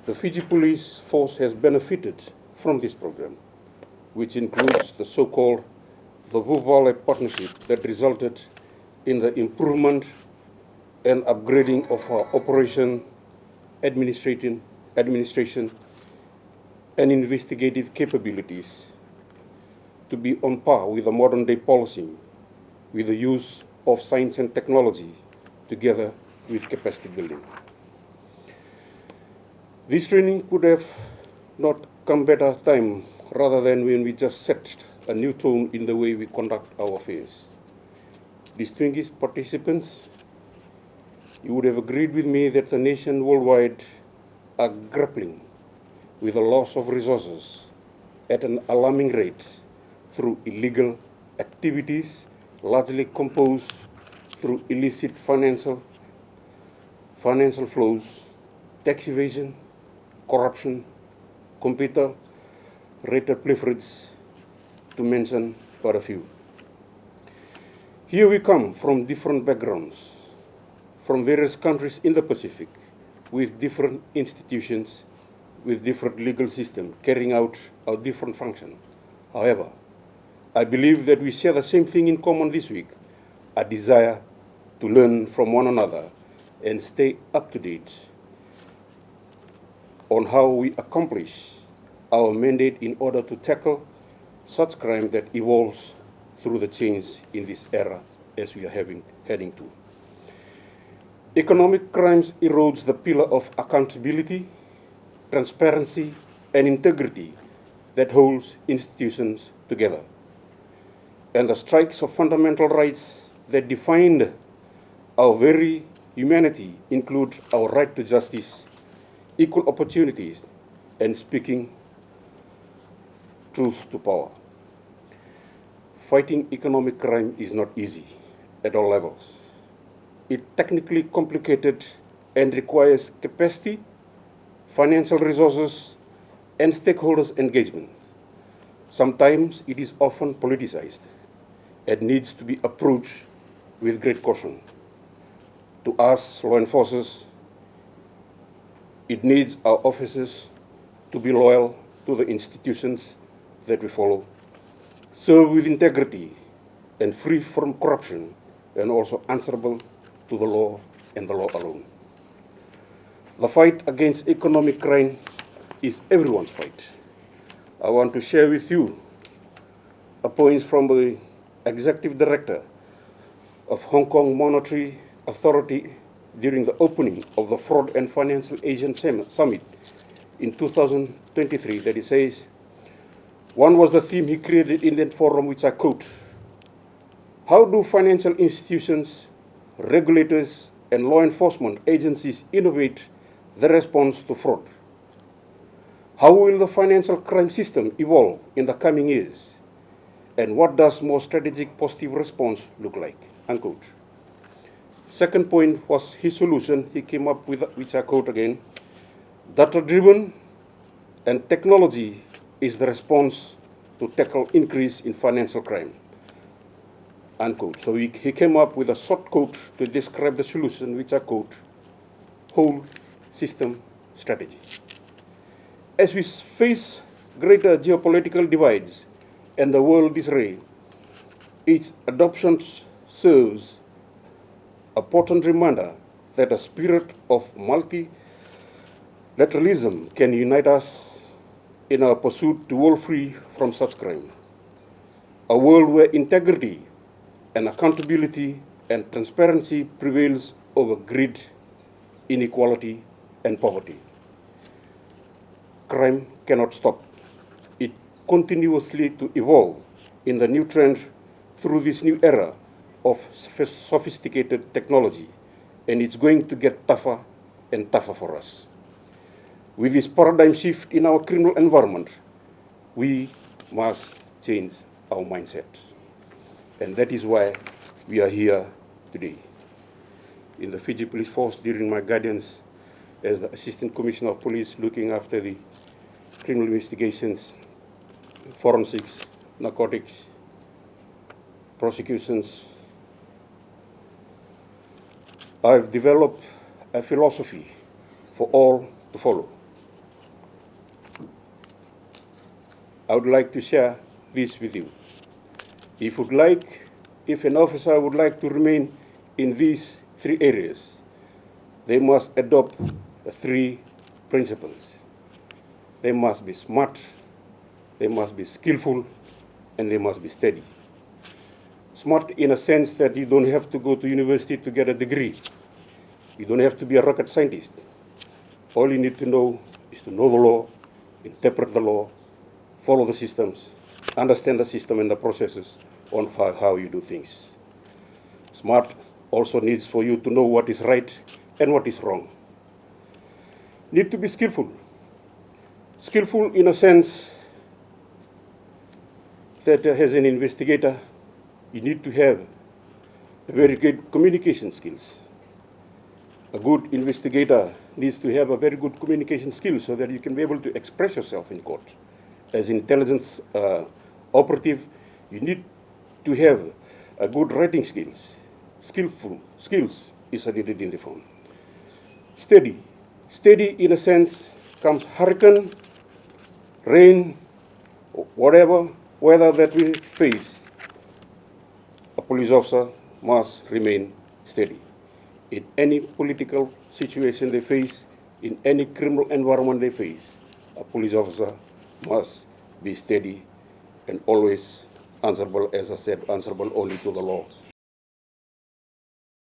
The Fiji Police Force has benefited from this program, which includes the so-called the Vuvale partnership that resulted in the improvement and upgrading of our operation, administration, and investigative capabilities to be on par with the modern day policing, with the use of science and technology together with capacity building. This training could have not come better time rather than when we just set a new tone in the way we conduct our affairs. Distinguished participants, you would have agreed with me that the nation worldwide are grappling with the loss of resources at an alarming rate through illegal activities, largely composed through illicit financial flows, tax evasion, corruption, computer-rated pilferage, to mention but a few. Here we come from different backgrounds, from various countries in the Pacific, with different institutions, with different legal systems, carrying out our different functions. However, I believe that we share the same thing in common this week, a desire to learn from one another and stay up to date on how we accomplish our mandate in order to tackle such crime that evolves through the change in this era as we are heading to. Economic crimes erodes the pillar of accountability, transparency, and integrity that holds institutions together. And the strikes of fundamental rights that define our very humanity include our right to justice, equal opportunities, and speaking truth to power. Fighting economic crime is not easy at all levels. It's technically complicated and requires capacity, financial resources, and stakeholders' engagement. Sometimes it is often politicized and needs to be approached with great caution. To us, law enforcers, it needs our officers to be loyal to the institutions that we follow, serve with integrity and free from corruption, and also answerable to the law and the law alone. The fight against economic crime is everyone's fight. I want to share with you a point from the Executive Director of Hong Kong Monetary Authority during the opening of the Fraud and Financial Asian Summit in 2023 that he says, one was the theme he created in that forum, which I quote, how do financial institutions, regulators, and law enforcement agencies innovate the response to fraud? How will the financial crime system evolve in the coming years? And what does more strategic positive response look like? Unquote. Second point was his solution he came up with, which I quote again, data-driven and technology is the response to tackle increase in financial crime. Unquote. So he came up with a short quote to describe the solution, which I quote, whole system strategy. As we face greater geopolitical divides and the world disarray, its adoption serves a potent reminder that a spirit of multilateralism can unite us in our pursuit to world free from such crime. A world where integrity and accountability and transparency prevails over greed, inequality, and poverty. Crime cannot stop. It continuously to evolve in the new trend through this new era of sophisticated technology, and it's going to get tougher and tougher for us. With this paradigm shift in our criminal environment, we must change our mindset. And that is why we are here today. In the Fiji Police Force, during my guidance as the Assistant Commissioner of Police looking after the criminal investigations, forensics, narcotics, prosecutions, I've developed a philosophy for all to follow. I would like to share this with you. If an officer would like to remain in these three areas, they must adopt the three principles. They must be smart, they must be skillful, and they must be steady. Smart in a sense that you don't have to go to university to get a degree. You don't have to be a rocket scientist. All you need to know is to know the law, interpret the law, follow the systems, understand the system and the processes on how you do things. Smart also needs for you to know what is right and what is wrong. Need to be skillful. Skillful in a sense that as an investigator, you need to have very good communication skills. A good investigator needs to have a very good communication skills so that you can be able to express yourself in court. As an intelligence operative, you need to have a good writing skills. Skillful skills is needed in the firm. Steady. Steady in a sense comes hurricane, rain, whatever weather that we face. A police officer must remain steady. In any political situation they face, in any criminal environment they face, a police officer must be steady and always answerable, as I said, answerable only to the law.